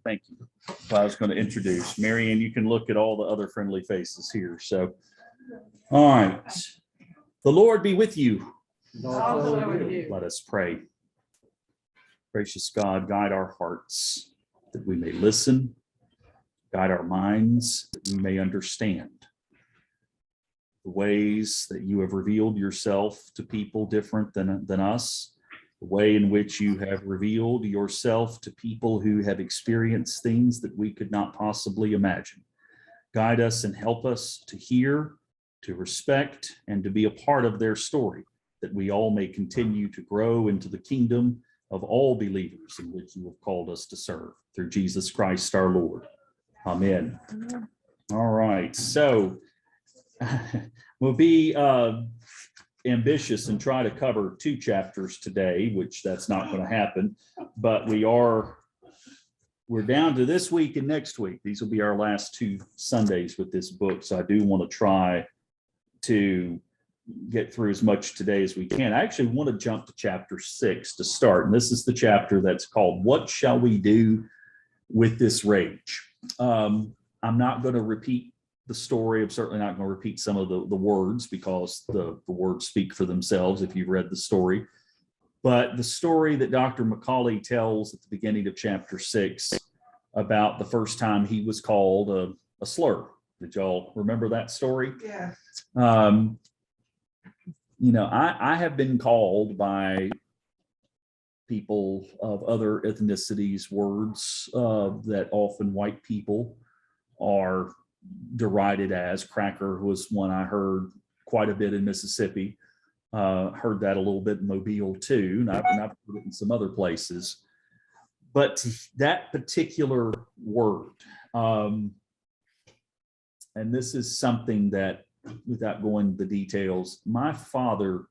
Thank you. Well, I was going to introduce Marianne. You can look at all the other friendly faces here. So, all right. The Lord be with you. Also with you. Let us pray. Gracious God, guide our hearts that we may listen, guide our minds that we may understand the ways that you have revealed yourself to people different than us, the way in which you have revealed yourself to people who have experienced things that we could not possibly imagine. Guide us and help us to hear, to respect, and to be a part of their story, that we all may continue to grow into the kingdom of all believers in which you have called us to serve. Through Jesus Christ our Lord. Amen. Amen. All right, so we'll be ambitious and try to cover 2 chapters today, which that's not going to happen, but we're down to this week and next week. These will be our last 2 Sundays with this book, so I do want to try to get through as much today as we can. I actually want to jump to chapter 6 to start, and this is the chapter that's called "What Shall We Do with This Rage?" I'm not going to repeat the story. I'm certainly not going to repeat some of the words, because the words speak for themselves if you've read the story. But the story that Dr. Macaulay tells at the beginning of chapter 6 about the first time he was called a slur. Did y'all remember that story? Yeah. I have been called by people of other ethnicities words that often white people are derided as. Cracker was one I heard quite a bit in Mississippi. Heard that a little bit in Mobile too, and I've heard it in some other places. But that particular word, and this is something that, without going into the details, my father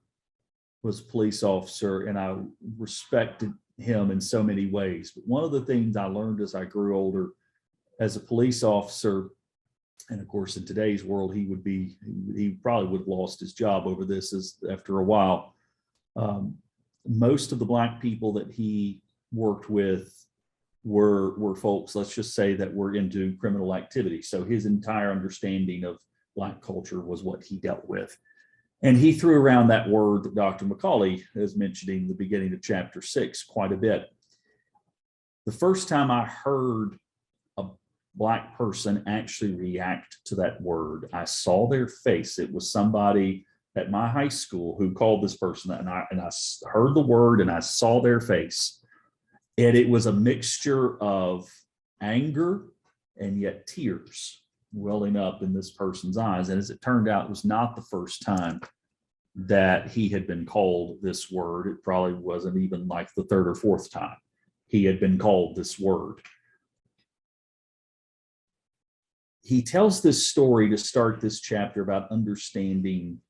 was a police officer, and I respected him in so many ways. But one of the things I learned as I grew older as a police officer, and of course in today's world he probably would have lost his job over this after a while. Most of the Black people that he worked with were folks, let's just say, that were into criminal activity. So his entire understanding of Black culture was what he dealt with. And he threw around that word that Dr. Macaulay is mentioning in the beginning of chapter 6 quite a bit. The first time I heard a Black person actually react to that word, I saw their face. It was somebody at my high school who called this person, and I heard the word and I saw their face. And it was a mixture of anger and yet tears welling up in this person's eyes. And as it turned out, it was not the first time that he had been called this word. It probably wasn't even like the 3rd or 4th time he had been called this word. He tells this story to start this chapter about understanding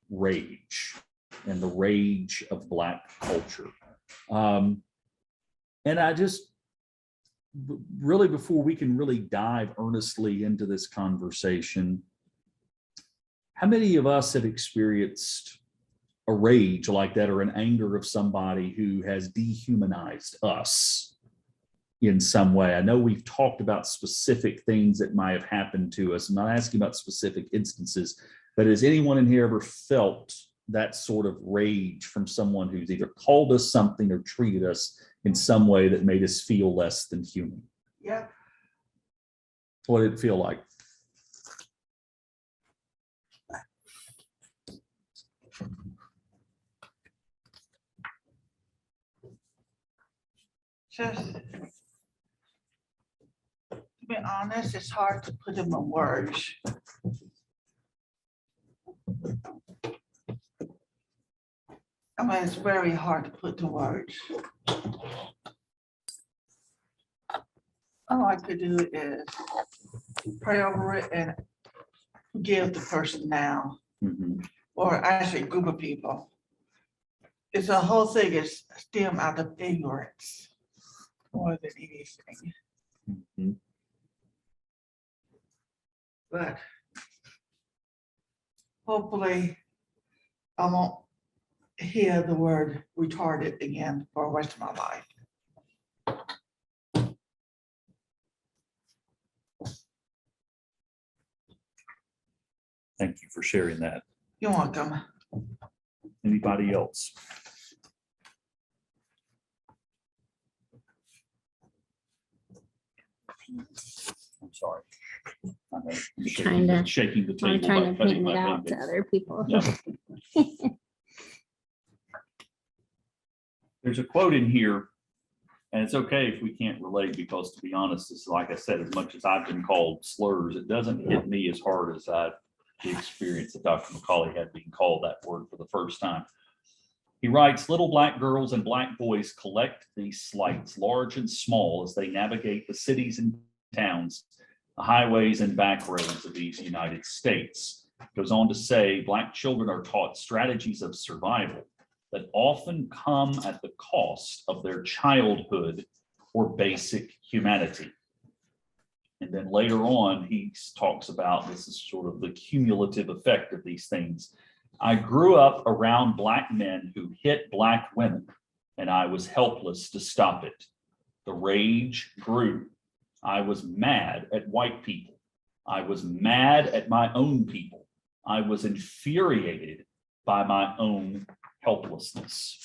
rage and the rage of Black culture. And I just really, before we can really dive earnestly into this conversation, how many of us have experienced a rage like that, or an anger of somebody who has dehumanized us in some way? I know we've talked about specific things that might have happened to us. I'm not asking about specific instances, but has anyone in here ever felt that sort of rage from someone who's either called us something or treated us in some way that made us feel less than human? Yeah. What did it feel like? Just to be honest, it's hard to put them in words. I mean, it's very hard to put to words. All I could do is pray over it and forgive the person now, or actually a group of people. It's the whole thing is stem out of ignorance more than anything. But hopefully I won't hear the word retarded again for the rest of my life. Thank you for sharing that. You're welcome. Anybody else? I'm sorry. I'm shaking the I'm table. trying by to cutting paint my it out to fingers. other people. Yeah. There's a quote in here, and it's okay if we can't relate, because to be honest, it's like I said, as much as I've been called slurs, it doesn't hit me as hard as the experience that Dr. McCauley had being called that word for the first time. He writes, little black girls and black boys collect these slights, large and small, as they navigate the cities and towns, the highways and back roads of these United States. Goes on to say, black children are taught strategies of survival that often come at the cost of their childhood or basic humanity. And then later on, he talks about, this is sort of the cumulative effect of these things. I grew up around black men who hit black women, and I was helpless to stop it. The rage grew. I was mad at white people. I was mad at my own people. I was infuriated by my own helplessness.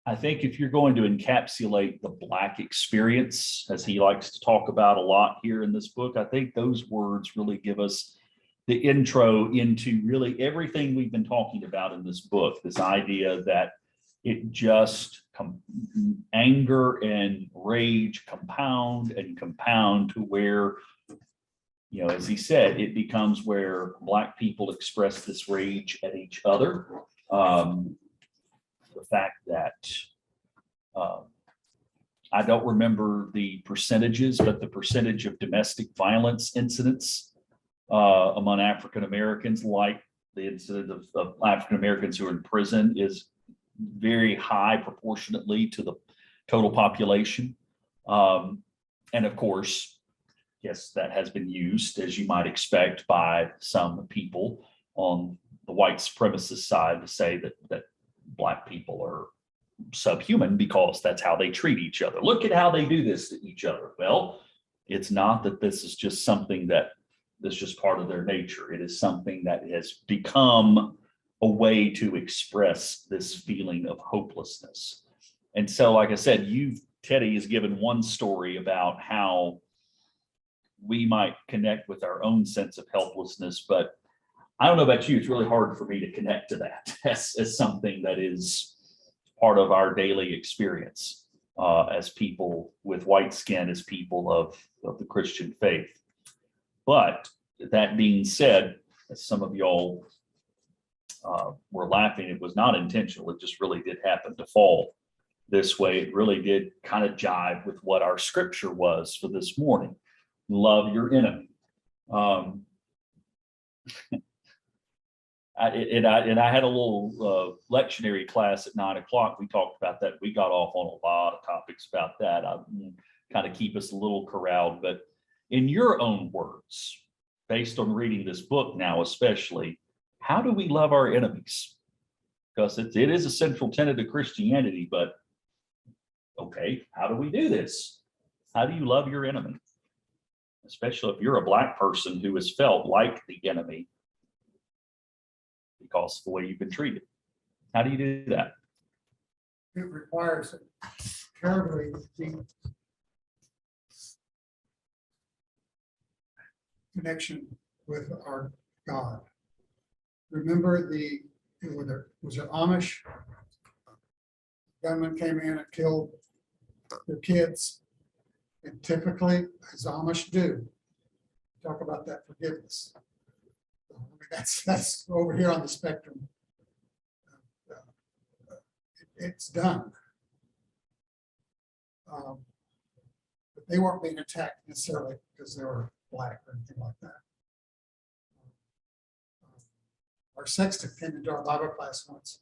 I think if you're going to encapsulate the black experience, as he likes to talk about a lot here in this book, I think those words really give us the intro into really everything we've been talking about in this book. This idea that it just anger and rage compound to where, you know, as he said, it becomes where black people express this rage at each other. The fact that I don't remember the percentages, but the percentage of domestic violence incidents among African Americans, like the incident of African Americans who are in prison, is very high proportionately to the total population. And of course, yes, that has been used, as you might expect, by some people on the white supremacist side to say that black people are subhuman because that's how they treat each other. Look at how they do this to each other. Well, it's not that this is just something that's just part of their nature. It is something that has become a way to express this feeling of hopelessness. And so, like I said, Teddy has given one story about how we might connect with our own sense of helplessness, but I don't know about you, it's really hard for me to connect to that as something that is part of our daily experience as people with white skin, as people of the Christian faith. But that being said, as some of y'all were laughing, it was not intentional. It just really did happen to fall this way. It really did kind of jive with what our scripture was for this morning. Love your enemy. I had a little lectionary class at 9 o'clock. We talked about that. We got off on a lot of topics about that. I kind of keep us a little corralled, but in your own words, based on reading this book now, especially, how do we love our enemies? Because it is a central tenet of Christianity, but okay, how do we do this? How do you love your enemy? Especially if you're a black person who has felt like the enemy because of the way you've been treated. How do you do that? It requires a terribly deep connection with our God. Remember was it Amish? Gunmen came in and killed their kids. And typically, as Amish do, talk about that forgiveness. I mean, that's over here on the spectrum. It's done. But they weren't being attacked necessarily because they were black or anything like that. Our sexton came into our Bible class once.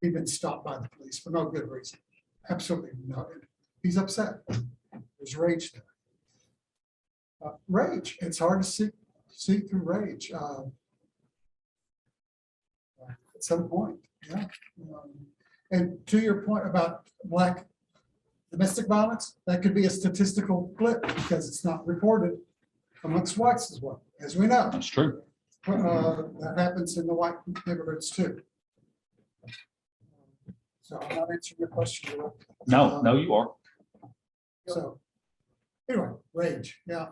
He'd been stopped by the police for no good reason. Absolutely no. He's upset. There's rage there. Rage. It's hard to see through rage. At some point, yeah. And to your point about black domestic violence, that could be a statistical flip because it's not reported amongst whites as well, as we know. That's true. That happens in the white neighborhoods too. So I'm not answering your question. No, no, you are. So, anyway, rage, yeah,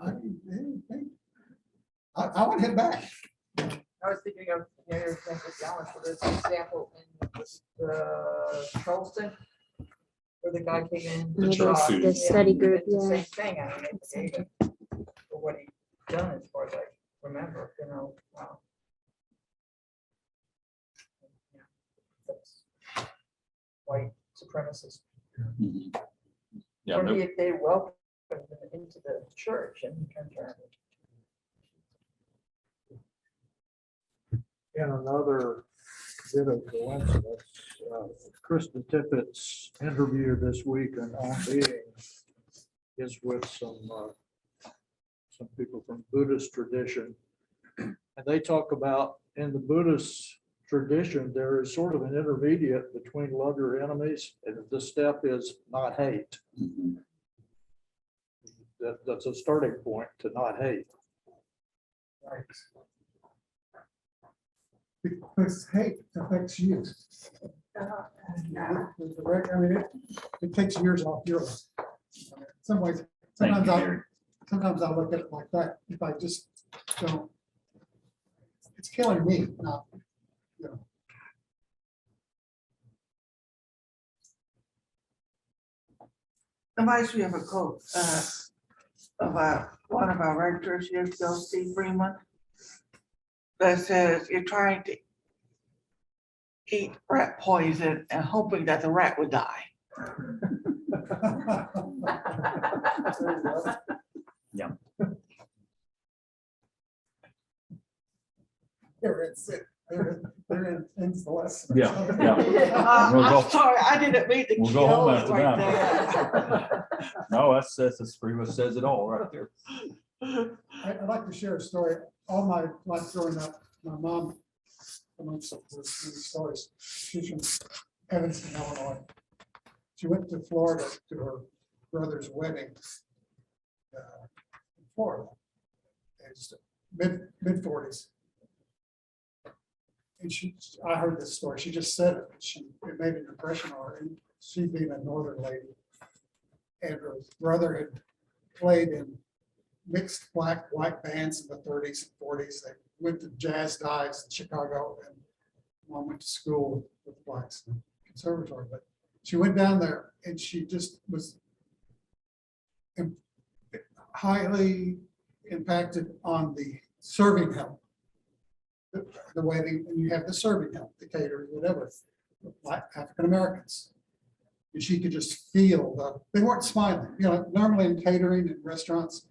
I want to hit back. I was thinking of, your Memphis Gallon for this example in Charleston, where the guy came in. The church food. The study group, It's the yeah. same thing, I mean, it's even for what he done as far as I remember, wow. Yeah, that's white supremacist. Mhm. Yeah, Or no, they welcomed him into the church and he turned around. In another bit of coincidence, Krista Tippett's interview this week and On Being is with some people from Buddhist tradition. And they talk about in the Buddhist tradition, there is sort of an intermediate between love your enemies, and the step is not hate. mhm. That's a starting point to not hate. Because hate affects you. I mean, it takes years off your life. In some ways, Thank you, Gary. sometimes I look at it like that. If I just don't, it's killing me, not, you know. Reminds me of a quote of one of our rectors years ago, Steve Freeman, that says, you're trying to eat rat poison and hoping that the rat would die. There ends the lesson. Yeah, yeah. We'll go- I'm sorry, I didn't mean to We'll go home kill it after right that. there. No, that's pretty much says it all right there. I'd like to share a story. All my life growing up, my mom, amongst those many stories, she's from Evanston, Illinois. She went to Florida to her brother's wedding in Florida. It's mid-40s. And I heard this story. She just said it. It made an impression on her. And she being a northern lady, and her brother had played in mixed black-white bands in the 30s and 40s. They went to jazz dives in Chicago, and mom went to school with blacks in the conservatory. But she went down there, and she just was highly impacted on the serving help. The wedding, and you have the serving help, the caterers, whatever, Black African Americans. And she could just feel they weren't smiling. You know, normally in catering and restaurants,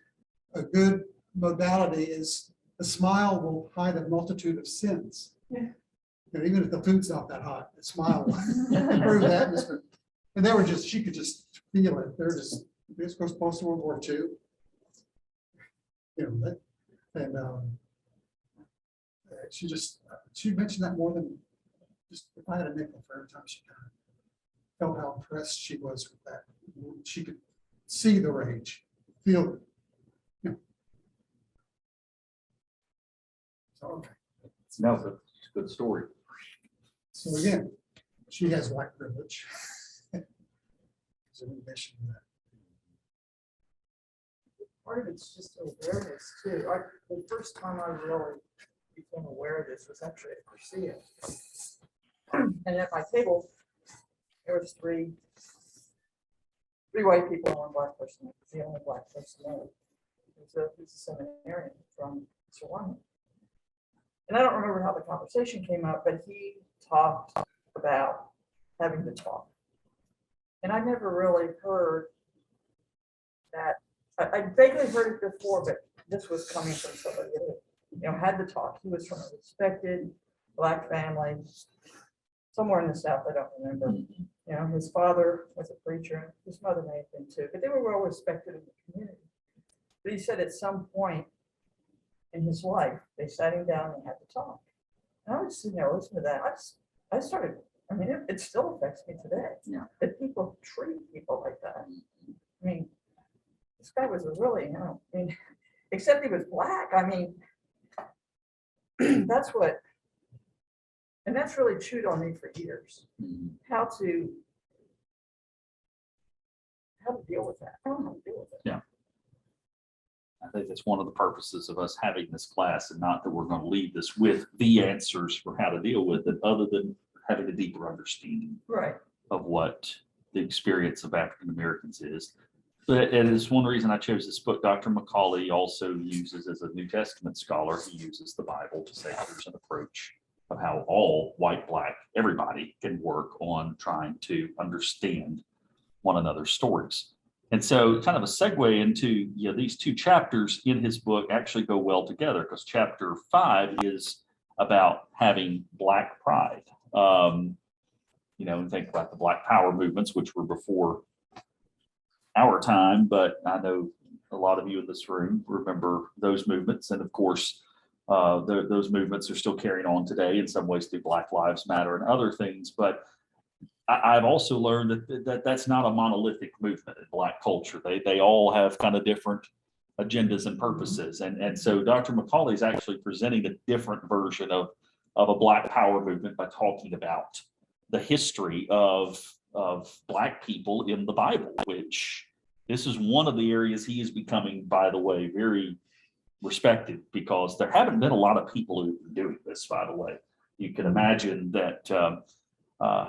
a good modality is a smile will hide a multitude of sins. Yeah. You know, even if the food's not that hot, a smile will improve the atmosphere. And they were just, she could just feel it. They're just, this goes post World War II. You know, and she mentioned that more than just, if I had a nickel for every time she kind of felt how impressed she was with that. She could see the rage, feel it. You know. So, okay. No, but it's a good story. So again, she has white privilege. It's an admission to that. Part of it's just awareness too. The first time I really became aware of this was actually at Garcia. And at my table, there was three white people and one black person. It was the only black person there. He's a seminarian from Solana. And I don't remember how the conversation came up, but he talked about having to talk. And I never really heard that. I vaguely heard it before, but this was coming from somebody that, had the talk. He was from a respected black family, somewhere in the South, I don't remember. His father was a preacher, and his mother may have been too, but they were well respected in the community. But he said at some point in his life, they sat him down and had to talk. And I was sitting there listening to that. I started, it still affects me today. Yeah. That people treat people like that. This guy was a really, except he was black. I mean, that's what, and that's really chewed on me for years, how to deal with that. I don't know how to deal with it. Yeah. I think that's one of the purposes of us having this class, and not that we're going to leave this with the answers for how to deal with it, other than having a deeper understanding Right. of what the experience of African Americans is. But it is one reason I chose this book. Dr. Macaulay also uses, as a New Testament scholar, he uses the Bible to say there's an approach of how all white, black, everybody can work on trying to understand one another's stories. And so kind of a segue into, these two chapters in his book actually go well together, because chapter 5 is about having black pride. And think about the Black Power movements, which were before our time, but I know a lot of you in this room remember those movements. And of course, those movements are still carrying on today in some ways through Black Lives Matter and other things. But I've also learned that that's not a monolithic movement in Black culture. They all have kind of different agendas and purposes. And so Dr. Macaulay is actually presenting a different version of a Black Power movement by talking about the history of Black people in the Bible, which this is one of the areas he is becoming, by the way, very respected, because there haven't been a lot of people who've been doing this, by the way. You can imagine that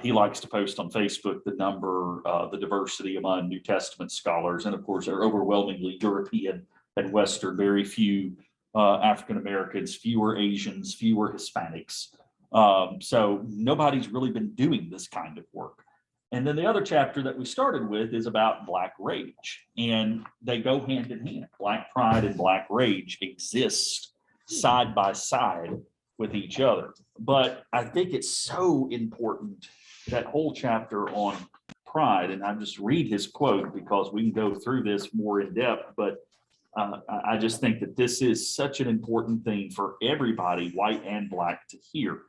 he likes to post on Facebook the diversity among New Testament scholars. And of course, they're overwhelmingly European and Western, very few African Americans, fewer Asians, fewer Hispanics. So nobody's really been doing this kind of work. And then the other chapter that we started with is about Black rage, and they go hand in hand. Black pride and Black rage exist side by side with each other. But I think it's so important, that whole chapter on pride, and I just read his quote because we can go through this more in depth, but I just think that this is such an important thing for everybody, white and Black, to hear.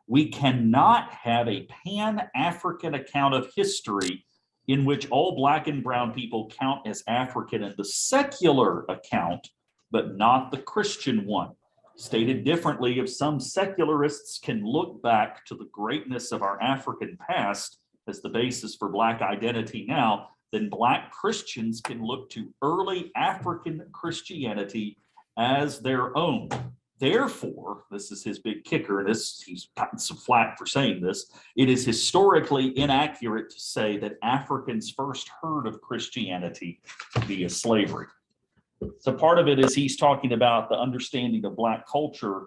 We cannot have a Pan-African account of history in which all Black and brown people count as African in the secular account, but not the Christian one. Stated differently, if some secularists can look back to the greatness of our African past as the basis for Black identity now, then Black Christians can look to early African Christianity as their own. Therefore, this is his big kicker, and he's gotten some flack for saying this, it is historically inaccurate to say that Africans first heard of Christianity via slavery. So part of it is he's talking about the understanding of Black culture,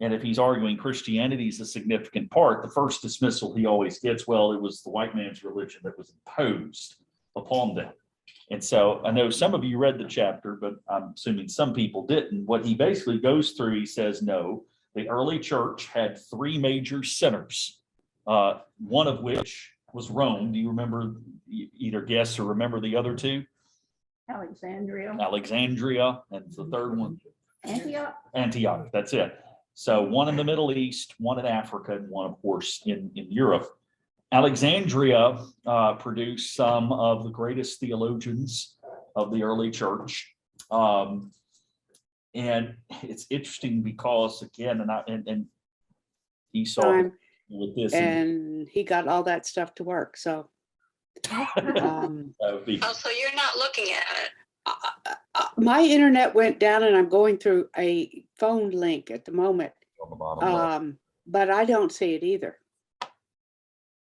and if he's arguing Christianity is a significant part, the first dismissal he always gets, well, it was the white man's religion that was imposed upon them. And so I know some of you read the chapter, but I'm assuming some people didn't. What he basically goes through, he says, no, the early church had 3 major centers, one of which was Rome. Do you remember, either guess or remember the other 2? Alexandria. Alexandria, and the third one? Antioch. Antioch, that's it. So one in the Middle East, one in Africa, and one, of course, in Europe. Alexandria produced some of the greatest theologians of the early church. And it's interesting because, again, and he saw with this. And he got all that stuff to work. So Oh, so you're not looking at it? my internet went down and I'm going through a phone link at the moment. On the bottom left. But I don't see it either.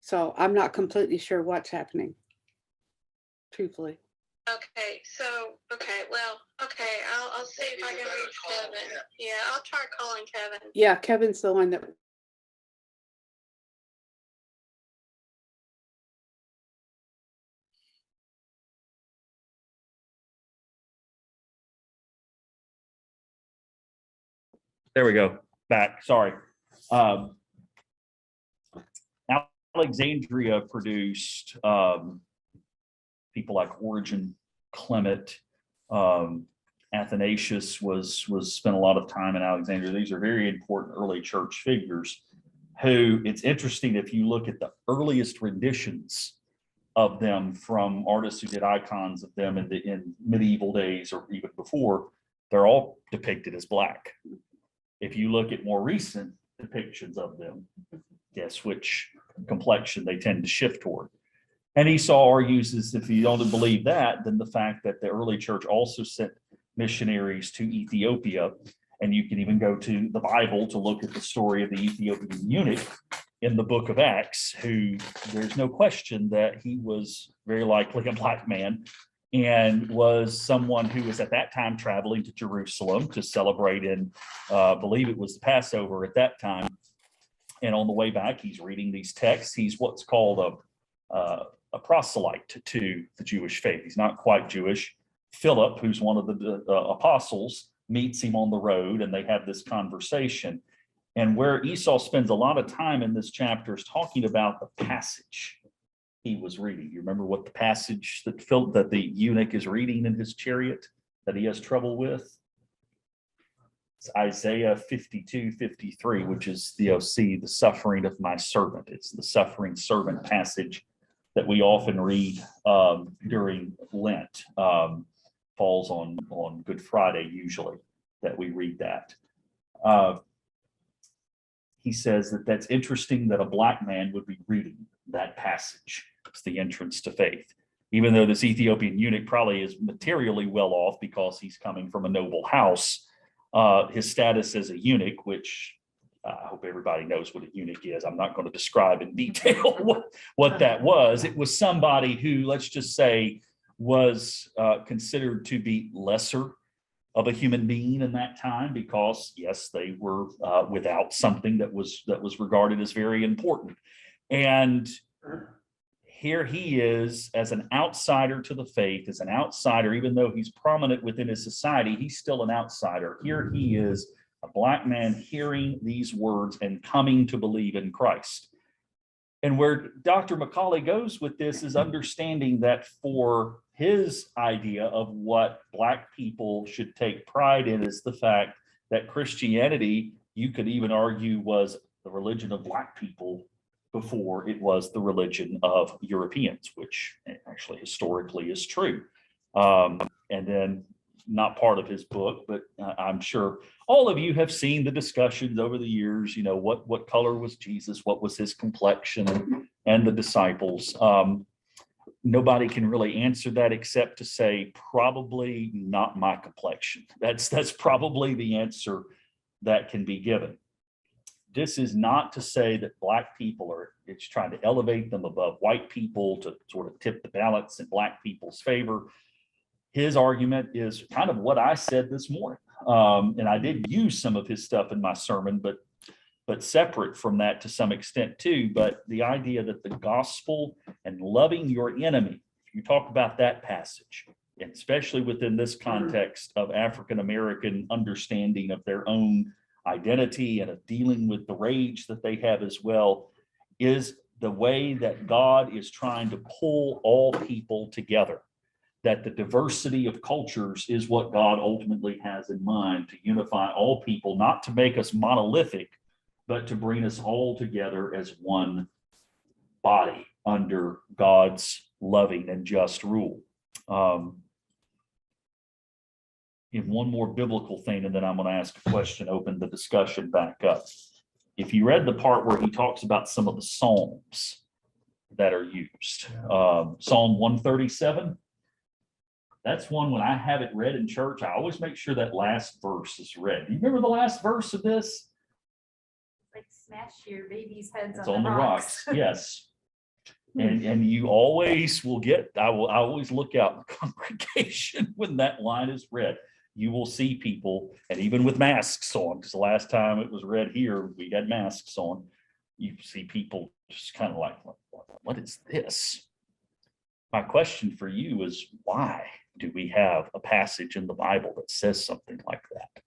So I'm not completely sure what's happening, truthfully. Okay, I'll see if I can reach Kevin. Yeah, I'll try calling Kevin. Yeah, Kevin's the one that. There we go. Back. Sorry. Alexandria produced people like Origen, Clement, Athanasius was spent a lot of time in Alexandria. These are very important early church figures who, it's interesting, if you look at the earliest renditions of them from artists who did icons of them in medieval days or even before, they're all depicted as black. If you look at more recent depictions of them, guess which complexion they tend to shift toward. And Esau argues is if you don't believe that, then the fact that the early church also sent missionaries to Ethiopia, and you can even go to the Bible to look at the story of the Ethiopian eunuch in the book of Acts, who there's no question that he was very likely a black man and was someone who was at that time traveling to Jerusalem to celebrate and believe it was the Passover at that time. And on the way back, he's reading these texts. He's what's called a proselyte to the Jewish faith. He's not quite Jewish. Philip, who's one of the apostles, meets him on the road and they have this conversation. And where Esau spends a lot of time in this chapter is talking about the passage he was reading. You remember what the passage that the eunuch is reading in his chariot that he has trouble with? It's Isaiah 52:53, which is the suffering of my servant. It's the suffering servant passage that we often read during Lent. Falls on Good Friday usually that we read that. He says that that's interesting that a black man would be reading that passage. It's the entrance to faith. Even though this Ethiopian eunuch probably is materially well off because he's coming from a noble house, his status as a eunuch, which I hope everybody knows what a eunuch is. I'm not going to describe in detail what that was. It was somebody who, let's just say, was considered to be lesser of a human being in that time because, yes, they were without something that was regarded as very important. And here he is as an outsider to the faith, as an outsider, even though he's prominent within his society, he's still an outsider. Here he is, a black man hearing these words and coming to believe in Christ. And where Dr. Macaulay goes with this is understanding that for his idea of what black people should take pride in is the fact that Christianity, you could even argue, was the religion of black people before it was the religion of Europeans, which actually historically is true. And then not part of his book, but I'm sure all of you have seen the discussions over the years, you know, what color was Jesus, what was his complexion, and the disciples. Nobody can really answer that except to say probably not my complexion. That's probably the answer that can be given. This is not to say that black people it's trying to elevate them above white people to sort of tip the balance in black people's favor. His argument is kind of what I said this morning. And I did use some of his stuff in my sermon, but separate from that to some extent too. But the idea that the gospel and loving your enemy, if you talk about that passage, and especially within this context of African-American understanding of their own identity and of dealing with the rage that they have as well, is the way that God is trying to pull all people together. That the diversity of cultures is what God ultimately has in mind, to unify all people, not to make us monolithic, but to bring us all together as one body under God's loving and just rule. In one more biblical thing, and then I'm going to ask a question, open the discussion back up. If you read the part where he talks about some of the Psalms that are used, Psalm 137, that's one when I have it read in church, I always make sure that last verse is read. Do you remember the last verse of this? Like smash your baby's heads It's on the rocks. Yes. And you always will get, I always look out in the congregation when that line is read. You will see people, and even with masks on, because the last time it was read here, we had masks on. You see people just kind of like, what is this? My question for you is, why do we have a passage in the Bible that says something like that?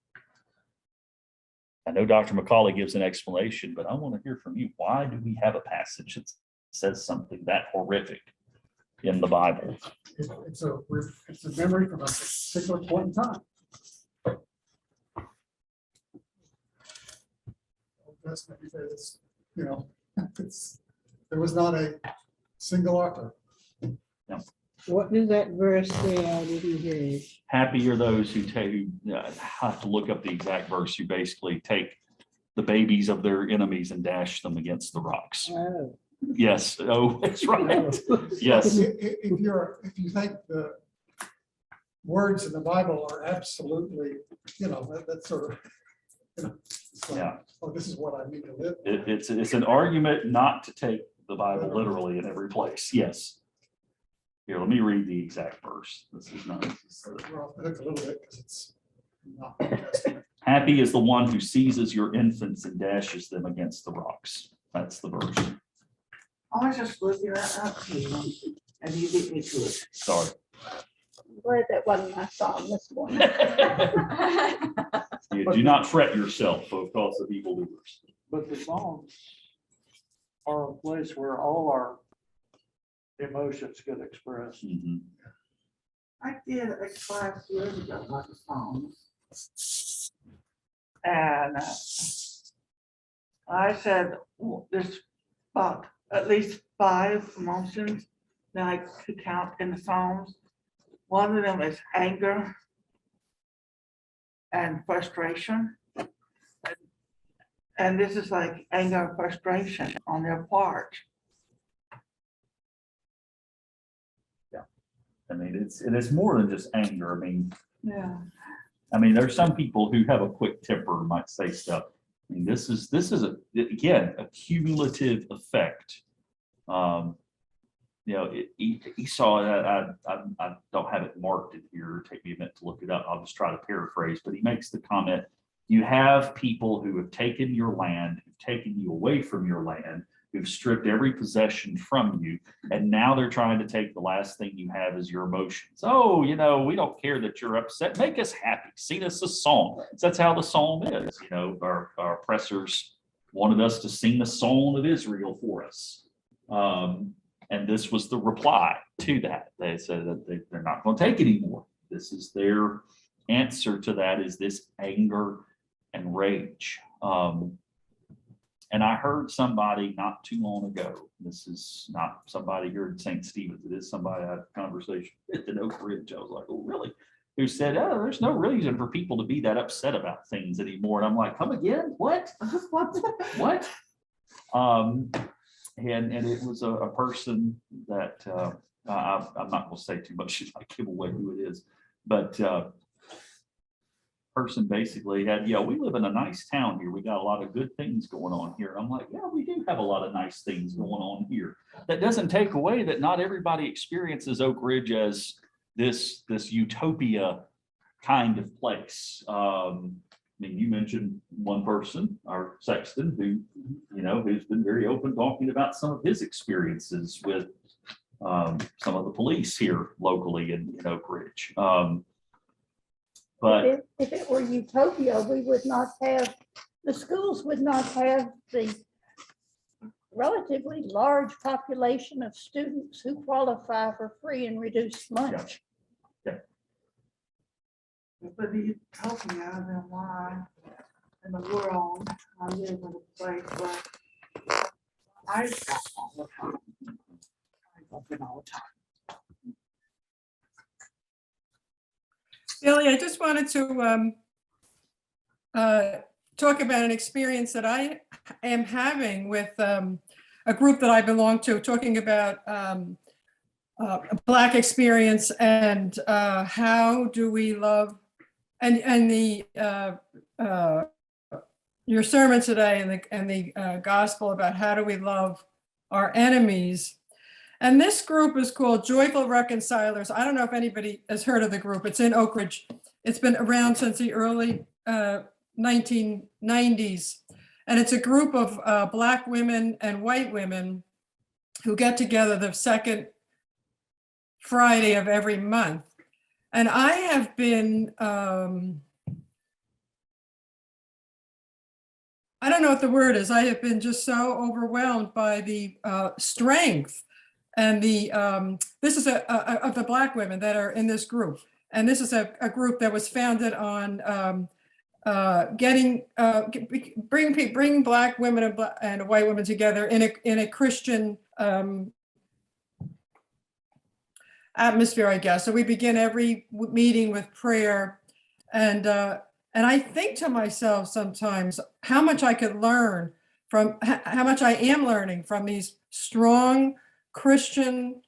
I know Dr. Macaulay gives an explanation, but I want to hear from you. Why do we have a passage that says something that horrific in the Bible? It's a memory from a particular point in time. That's maybe it's, there was not a single author. No. What does that verse say? I didn't hear it. Happy are those who take, I have to look up the exact verse, who basically take the babies of their enemies and dash them against the rocks. Oh. Yes, oh, that's right. Yes, If you think the words in the Bible are absolutely, that's sort of, it's like, yeah. oh, this is what I need to live. It's an argument not to take the Bible literally in every place. Yes. Here, let me read the exact verse. This is not. We're off the hook a little bit because it's not New Testament. Happy is the one who seizes your infants and dashes them against the rocks. That's the verse. I was just looking that up to you, and you beat me to it. Sorry. I'm glad that wasn't my song this morning. You do not fret yourself because of evildoers. But the songs are a place where all our emotions get expressed. Mhm. I did a class years ago about the songs. And I said, there's about at least 5 emotions that I could count in the Psalms. One of them is anger and frustration. And this is like anger and frustration on their part. I mean, it's more than just anger. Yeah. I mean, there's some people who have a quick temper and might say stuff. I mean, this is again a cumulative effect. Esau. I don't have it marked in here. Take me a minute to look it up. I'll just try to paraphrase. But he makes the comment: you have people who have taken your land, who've taken you away from your land, who've stripped every possession from you, and now they're trying to take the last thing you have is your emotions. Oh, we don't care that you're upset. Make us happy. Sing us a song. That's how the psalm is. Our oppressors wanted us to sing the song of Israel for us. And this was the reply to that. They said that they're not going to take anymore. This is their answer to that, is this anger and rage. And I heard somebody not too long ago, this is not somebody here in St. Stephen's, it is somebody I had a conversation with in Oak Ridge. I was like, oh, really? Who said, oh, there's no reason for people to be that upset about things anymore. And I'm like, come again? What? What? And it was a person that I'm not going to say too much, I give away who it is, but person basically had, we live in a nice town here. We got a lot of good things going on here. I'm like, yeah, we do have a lot of nice things going on here. That doesn't take away that not everybody experiences Oak Ridge as this utopia kind of place. I mean, you mentioned one person, our sexton, who's been very open talking about some of his experiences with some of the police here locally in Oak Ridge. But if it were utopia, we would not have, the schools would not have the relatively large population of students who qualify for free and reduced lunch. But the utopia, then why in the world I live in a place where I stop all the time. I open all the time. Billy, I just wanted to talk about an experience that I am having with a group that I belong to, talking about Black experience and how do we love, and the your sermon today and the gospel about how do we love our enemies. And this group is called Joyful Reconcilers. I don't know if anybody has heard of the group. It's in Oak Ridge. It's been around since the early 1990s. And it's a group of Black women and white women who get together the second Friday of every month. And I have been, I don't know what the word is. I have been just so overwhelmed by the strength and the this is of the Black women that are in this group, and this is a group that was founded on bring Black women and white women together in a Christian atmosphere, I guess. So we begin every meeting with prayer. And I think to myself sometimes how much I could learn from, how much I am learning from these strong Christian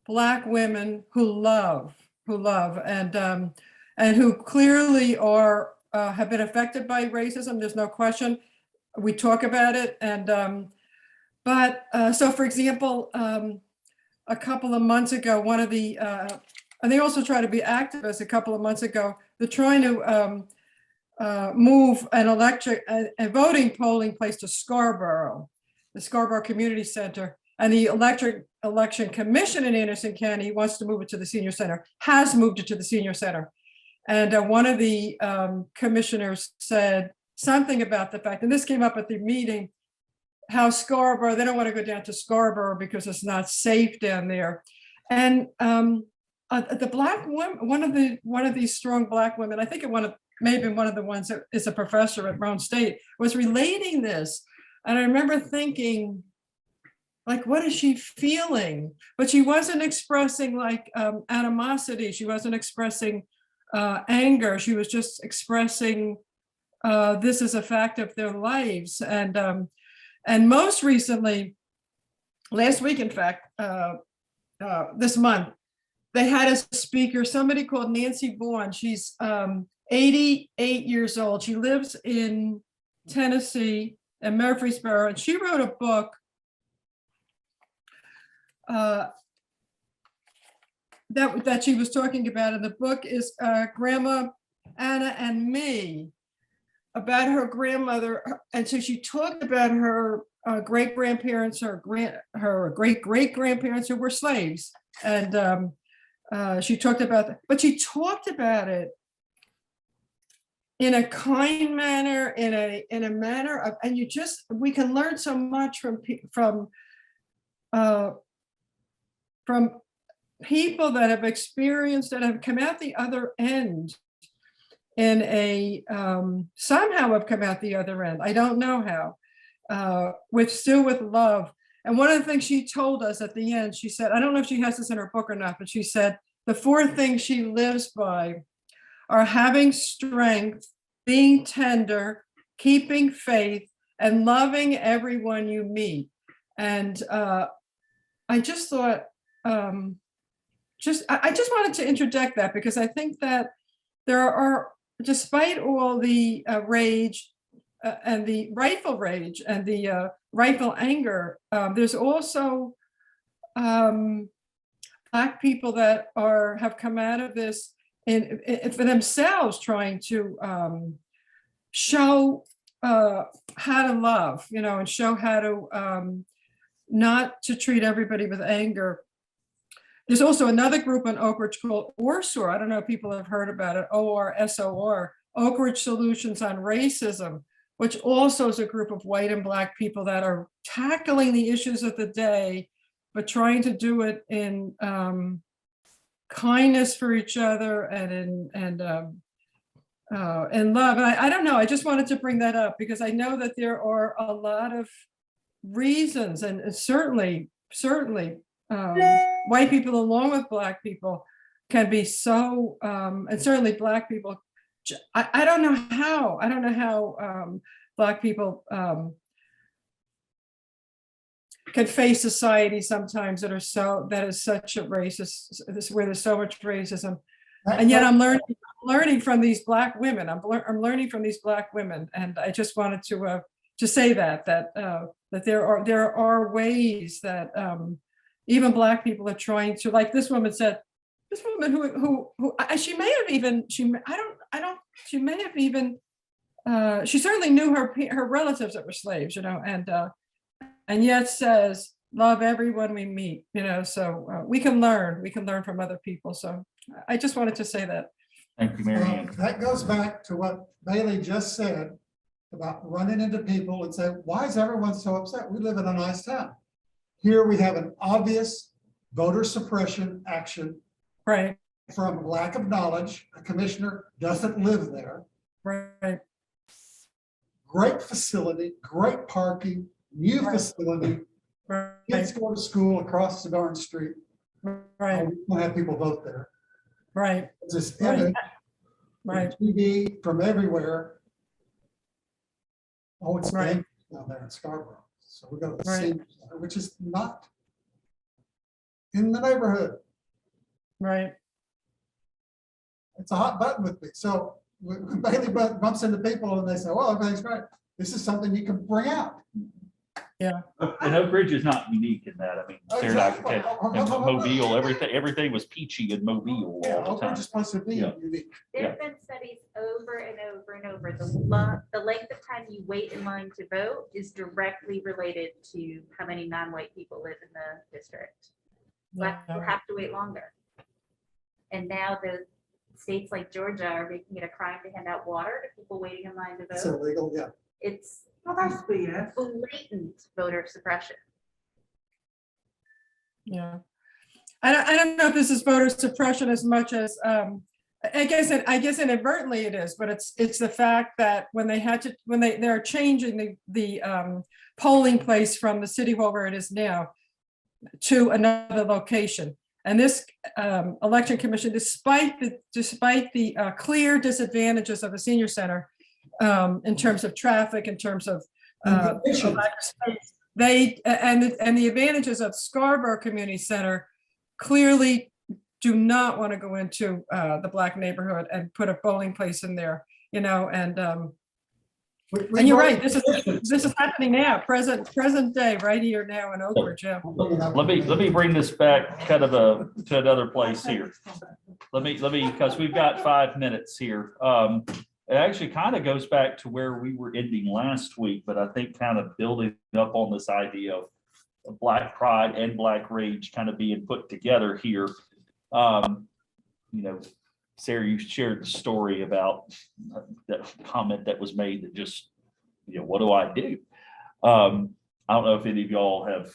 Black women who love, and who clearly are, have been affected by racism. There's no question. We talk about it. And, so for example, a couple of months ago, one of the, and they also try to be activists. A couple of months ago, they're trying to move a voting polling place to Scarborough, the Scarborough Community Center. And the election commission in Anderson County wants to move it to the senior center, has moved it to the senior center. And one of the commissioners said something about the fact, and this came up at the meeting, how Scarborough, they don't want to go down to Scarborough because it's not safe down there. And the Black woman, one of these strong Black women, I think maybe one of the ones that is a professor at Brown State, was relating this. And I remember thinking, like, what is she feeling? But she wasn't expressing like animosity. She wasn't expressing anger. She was just expressing this is a fact of their lives. And most recently, last week, in fact, this month, they had a speaker, somebody called Nancy Bourne. She's 88 years old. She lives in Tennessee, in Murfreesboro, and she wrote a book that she was talking about. And the book is Grandma Anna and Me, about her grandmother. And so she talked about her great-grandparents, her great-great-grandparents who were slaves. And she talked about that, but she talked about it in a kind manner, in a manner of, and we can learn so much from people that have experienced and have come out the other end in a, somehow have come out the other end. I don't know how, with love. And one of the things she told us at the end, she said, I don't know if she has this in her book or not, but she said, the 4 things she lives by are having strength, being tender, keeping faith, and loving everyone you meet. And I just thought, I just wanted to interject that, because I think that there are, despite all the rage and the rightful rage and the rightful anger, there's also Black people that have come out of this for themselves, trying to show how to love, and show how to not to treat everybody with anger. There's also another group in Oak Ridge called ORSOR. I don't know if people have heard about it, ORSOR, Oak Ridge Solutions on Racism, which also is a group of white and Black people that are tackling the issues of the day, but trying to do it in kindness for each other and in love. And I don't know, I just wanted to bring that up because I know that there are a lot of reasons, and certainly white people along with Black people can be so, and certainly Black people, I don't know how Black people can face society sometimes that is such a racist, where there's so much racism. And yet I'm learning from these Black women. I'm learning from these Black women. And I just wanted to say that there are ways that even Black people are trying to, like this woman said, this woman who she may have even, she certainly knew her relatives that were slaves, and yet says, love everyone we meet, so we can learn from other people. So I just wanted to say that. Thank you, Mary Ann. That goes back to what Bailey just said about running into people and saying, why is everyone so upset? We live in a nice town. Here we have an obvious voter suppression action. Right. From lack of knowledge. A commissioner doesn't live there. Right. Great facility, great parking, new facility. Right. Kids go to school across the darn street. right, We don't have people vote there. right, It's just Right. evident right. TV from everywhere. Oh, it's Right. dangerous down there in Scarborough. So we go to the Right. senior center, which is not in the neighborhood. Right, It's a hot button with me. So when Bailey bumps into people and they say, well, everything's great. This is something you can bring out. And Oak Ridge is not unique in that. I mean, Sarah and I could tell- and Mobile, everything was peachy in Mobile Yeah, all the Oak Ridge time. is supposed to be Yeah. unique. There's been studies over and over and over. The length of time you wait in line to vote is directly related to how many non-white people live in the district. Black people yeah, have to wait longer. And now the states like Georgia are making it a crime to hand out water to people waiting in line to It's vote. illegal, yeah. It's Well, that's BS. blatant voter suppression. yeah. I don't know if this is voter suppression as much as, I guess inadvertently it is, but it's the fact that when they're changing the polling place from the city hall where it is now to another location. And this election commission, despite the clear disadvantages of a senior center in terms of traffic, in terms of Conditions. the advantages of Scarborough Community Center clearly do not want to go into the Black neighborhood and put a bowling place in there, and you're right, this is happening now, present day, right here now in Oak Ridge, yeah. Let me bring this back kind of to another place here. Let me, because we've got 5 minutes here. It actually kind of goes back to where we were ending last week, but I think kind of building up on this idea of Black pride and Black rage kind of being put together here. Sarah, you shared the story about that comment that was made that just, what do I do? I don't know if any of y'all have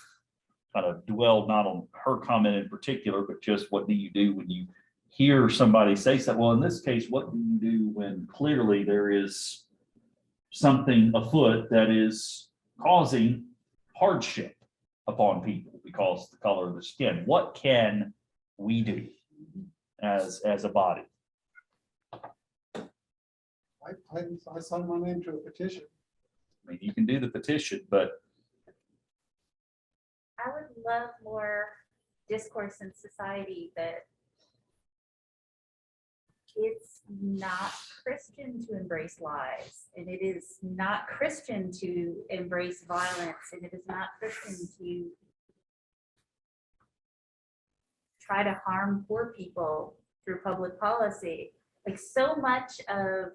kind of dwelled not on her comment in particular, but just what do you do when you hear somebody say something? Well, in this case, what do you do when clearly there is something afoot that is causing hardship upon people because of the color of their skin? What can we do as a body? I signed my name to a petition. I mean, you can do the petition, but I would love more discourse in society that it's not Christian to embrace lies, and it is not Christian to embrace violence, and it is not Christian to try to harm poor people through public policy. Like, so much of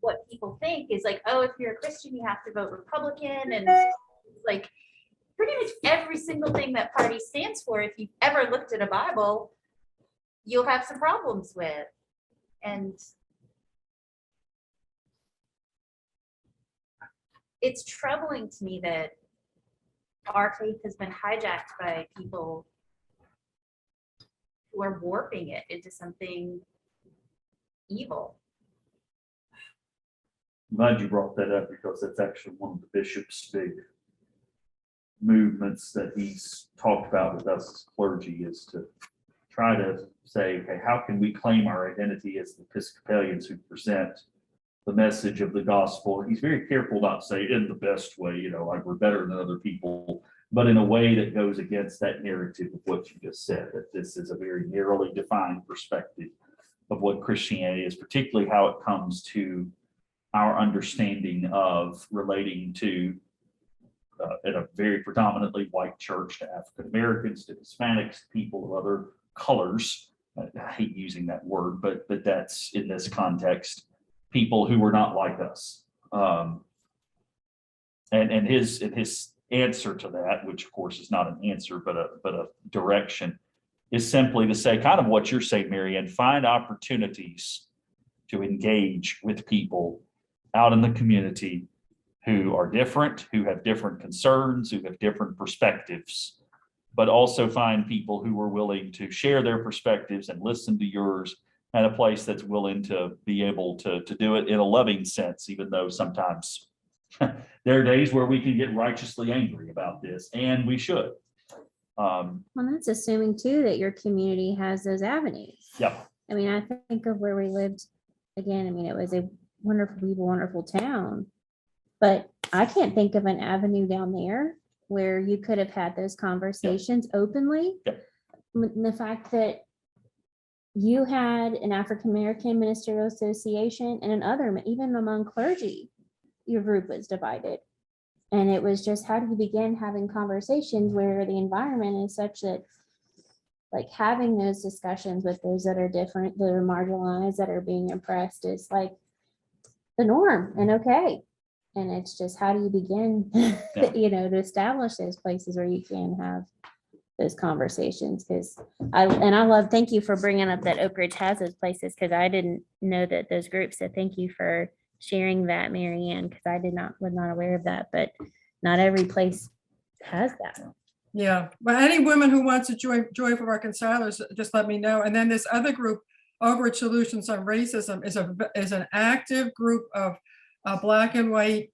what people think is like, oh, if you're a Christian, you have to vote Republican, and like pretty much every single thing that party stands for, if you've ever looked at a Bible, you'll have some problems with. And it's troubling to me that our faith has been hijacked by people who are warping it into something evil. I'm glad you brought that up because that's actually one of the bishop's big movements that he's talked about with us as clergy, is to try to say, okay, how can we claim our identity as the Episcopalians who present the message of the gospel? He's very careful not to say in the best way, like we're better than other people, but in a way that goes against that narrative of what you just said, that this is a very narrowly defined perspective of what Christianity is, particularly how it comes to our understanding of relating to in a very predominantly white church, to African Americans, to Hispanics, to people of other colors. I hate using that word, but that's in this context, people who were not like us. And his answer to that, which of course is not an answer, but a direction, is simply to say kind of what you're saying, Mary, and find opportunities to engage with people out in the community who are different, who have different concerns, who have different perspectives, but also find people who are willing to share their perspectives and listen to yours, and a place that's willing to be able to do it in a loving sense, even though sometimes there are days where we can get righteously angry about this, and we should. Um, Well, that's assuming too that your community has those avenues. Yep. I mean, I think of where we lived, again, I mean, it was a wonderful people, wonderful town. But I can't think of an avenue down there where you could have had those conversations openly. Yep. The fact that you had an African-American ministerial association and another, even among clergy, your group was divided. And it was just, how do you begin having conversations where the environment is such that, like, having those discussions with those that are different, that are marginalized, that are being oppressed is like the norm and okay. And it's just, how do you begin, Yeah. to establish those places where you can have those conversations? Because I love, thank you for bringing up that Oak Ridge has those places, because I didn't know that those groups. So thank you for sharing that, Mary Ann, because I was not aware of that, but not every place has that. Yeah, but any women who wants to join Joyful Reconcilers, just let me know. And then this other group, Oak Ridge Solutions on Racism, is an active group of Black and white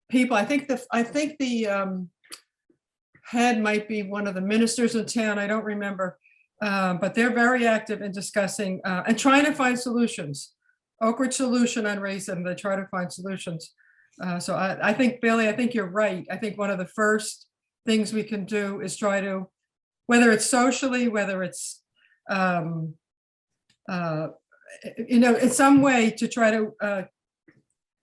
people. I think the head might be one of the ministers in town. I don't remember, but they're very active in discussing and trying to find solutions. Oak Ridge Solution on Racism, they try to find solutions. So I think, Billy, I think you're right. I think one of the first things we can do is try to, whether it's socially, whether it's, in some way, to try to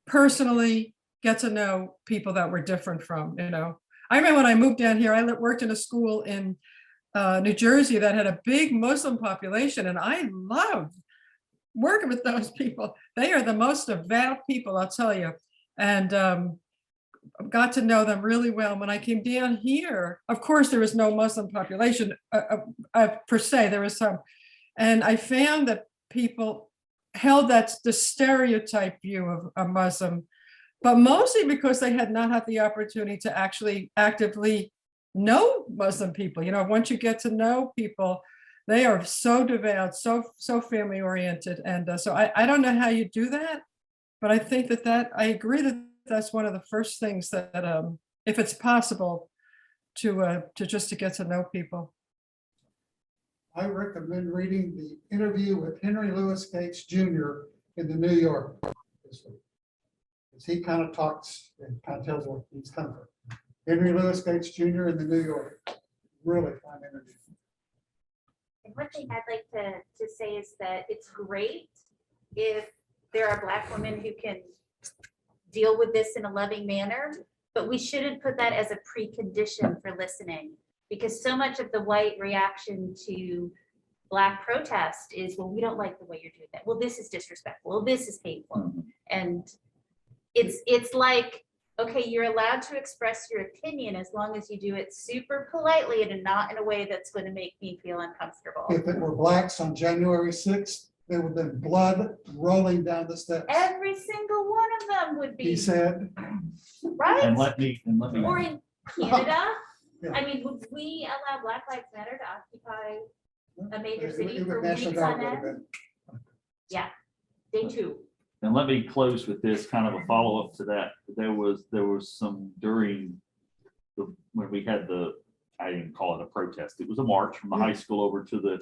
personally get to know people that we're different from. I remember when I moved down here, I worked in a school in New Jersey that had a big Muslim population, and I loved working with those people. They are the most devout people, I'll tell you. And got to know them really well. When I came down here, of course, there was no Muslim population per se, there was some. And I found that people held the stereotype view of a Muslim, but mostly because they had not had the opportunity to actually actively know Muslim people. Once you get to know people, they are so devout, so family oriented. And so I don't know how you do that, but I think that I agree that that's one of the first things that, if it's possible, to get to know people. I recommend reading the interview with Henry Louis Gates Jr. in the New York this week. Because he kind of talks and kind of tells where he's come from. Henry Louis Gates Jr. in the New York. Really fun interview. And one thing I'd like to say is that it's great if there are Black women who can deal with this in a loving manner, but we shouldn't put that as a precondition for listening, because so much of the white reaction to Black protest is, well, we don't like the way you're doing that. Well, this is disrespectful. Well, this is hateful. And it's like, okay, you're allowed to express your opinion as long as you do it super politely and not in a way that's going to make me feel uncomfortable. If it were blacks on January 6th, there would have been blood rolling down the steps. Every single one of them would be. He said. Right? and let me. Or in Canada, Yeah. I mean, would we allow Black Lives Matter to occupy a major It city would for National weeks Guard on would have end? been. Yeah, day two. And let me close with this kind of a follow-up to that. There was some during when we had I didn't call it a protest. It was a march from the high school over to the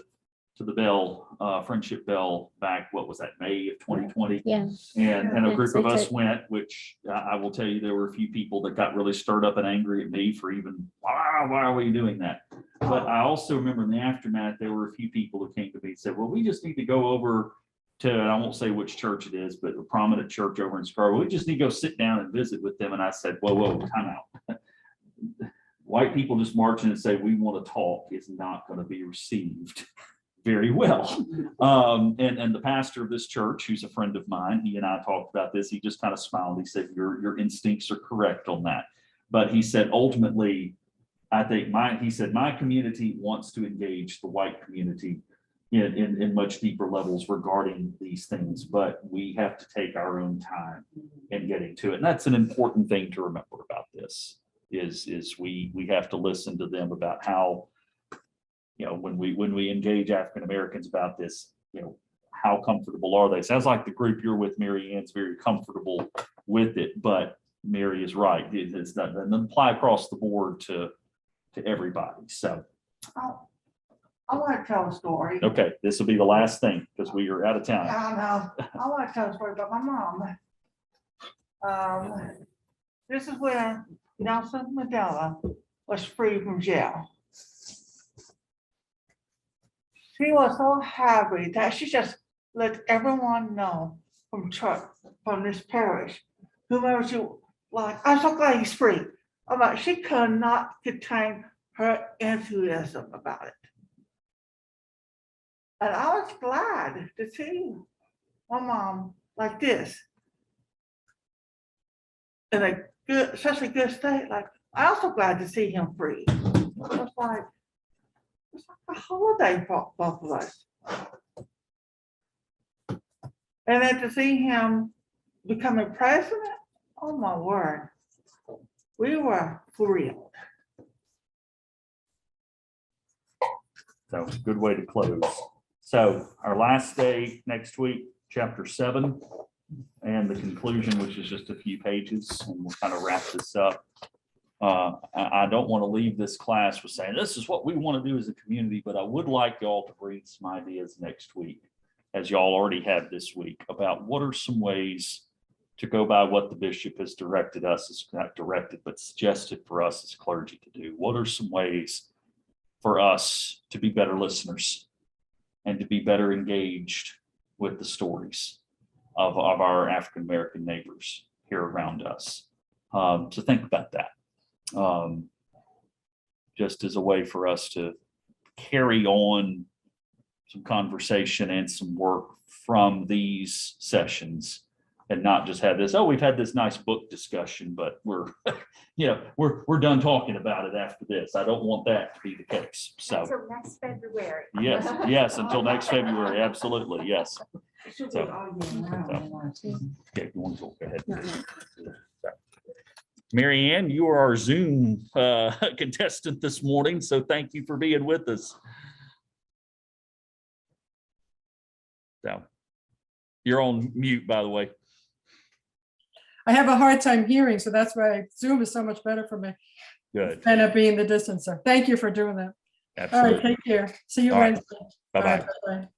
Bell, Friendship Bell back, what was that, May of 2020? Yeah. And a group of It's us went, which I will tell you, there were a few people that got really stirred up and angry at me for even, why are we doing that? But I also remember in the aftermath, there were a few people who came to me and said, well, we just need to go over to, and I won't say which church it is, but a prominent church over in Scarborough. We just need to go sit down and visit with them. And I said, whoa, time out. White people just marching and say, we want to talk is not going to be received very well. And the pastor of this church, who's a friend of mine, he and I talked about this. He just kind of smiled. He said, your instincts are correct on that. But he said, ultimately, I think my community wants to engage the white community in much deeper levels regarding these things, but we have to take our own time in getting to it. And that's an important thing to remember about this is we have to listen to them about how, when we engage African Americans about this, how comfortable are they? Sounds like the group you're with, Mary Ann's very comfortable with it, but Mary is right. It doesn't apply across the board to to everybody. So, I want to tell a story. okay, this will be the last thing because we are out of I town. know. I want to tell a story about my mom. This is when Nelson Mandela was free from jail. She was so happy that she just let everyone know from church, from this parish, whomever she like, I'm so glad he's free. I'm like, she could not contain her enthusiasm about it. And I was glad to see my mom like this. In a good, such a good state. Like, I also glad to see him free. It's like a holiday for both of us. And then to see him becoming president, oh my word, we were thrilled. So good way to close. So our last day next week, chapter 7, and the conclusion, which is just a few pages, and we'll kind of wrap this up. I don't want to leave this class with saying this is what we want to do as a community, but I would like y'all to bring some ideas next week, as y'all already have this week, about what are some ways to go by what the bishop has directed us, is not directed, but suggested for us as clergy to do. What are some ways for us to be better listeners and to be better engaged with the stories of our African-American neighbors here around us? So think about that. Just as a way for us to carry on some conversation and some work from these sessions, and not just have this, oh, we've had this nice book discussion, but we're, we're done talking about it after this. I don't want that to be the case. So Until next February. yes, until next February, absolutely, yes. It should be So- all year round. Okay, you want to go ahead. Mary Ann, you are our Zoom contestant this morning, so thank you for being with us. So you're on mute, by the way. I have a hard time hearing, so that's why Zoom is so much better for me Good. than it being the distance. So thank you for doing that. All right, Absolutely. take care. See you All right. Wednesday. Bye-bye. All right, bye-bye.